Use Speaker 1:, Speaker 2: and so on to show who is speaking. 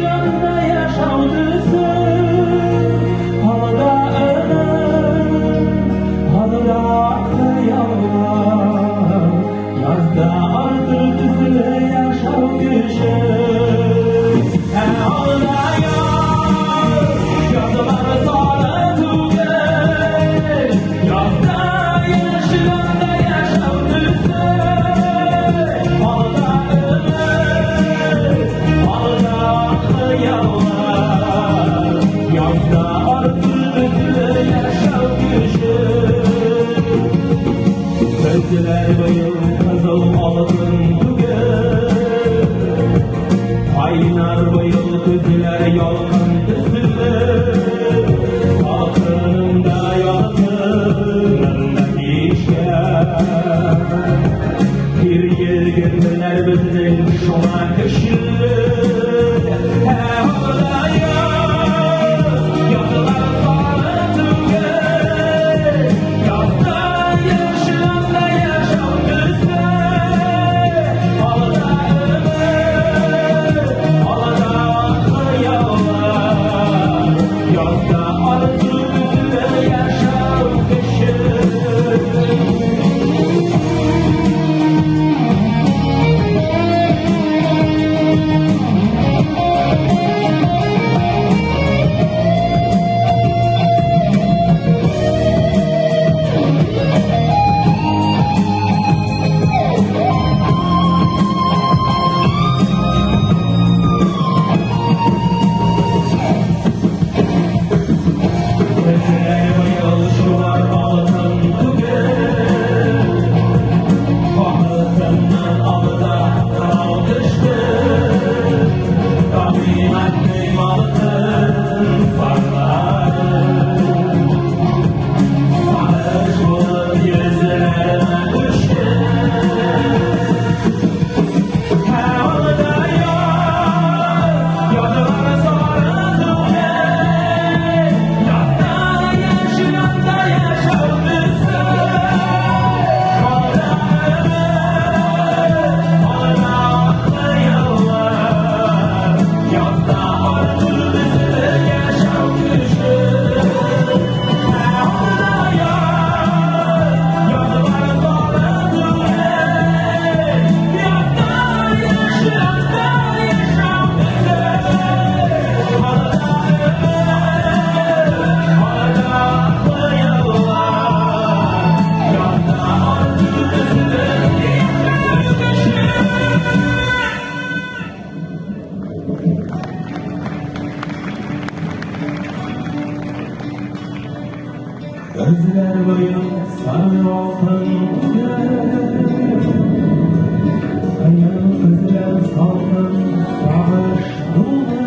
Speaker 1: yaşında yaşadısı, halıda ölüm, halıda kıyamlar, yazda artık düzüle yaşam güçü. Halıda yaz, yazıları sarı tüger, yazda yaşında yaşadısı, halıda ölüm, halıda kıyamlar, yazda artık düzüle yaşam güçü. Gözler bayıl kızıl altın tüger, aynar bayıl gözler yalkın düzüler, salkınında yalkınında dişler. Bir yer gelmeler bizden şuna kışır. Halıda yaz, yazılar sarı tüger, yazda yaşında yaşam düzler, halıda ölüm, halıda kıyamlar, yazda artık düzüle yaşam kışır. Gözler bayıl şular altın tüger, bahtından alıda kalkıştı, kıymet kıymaltın sarlar, sarış bulut yüzlerine düştü. Halıda yaz, yazıları sarı tüger, yazda yaşında yaşam düzler, halıda ölüm, halıda kıyamlar, yazda artık düzüle yaşam güçlü. Halıda yaz, yazıları sarı tüger, yazda yaşında yaşam düzler, halıda ölüm, halıda kıyamlar, yazda artık düzüle yaşam güçlü. Gözler bayıl sarı altın tüger, ayıl gözler salkın savaş duvar.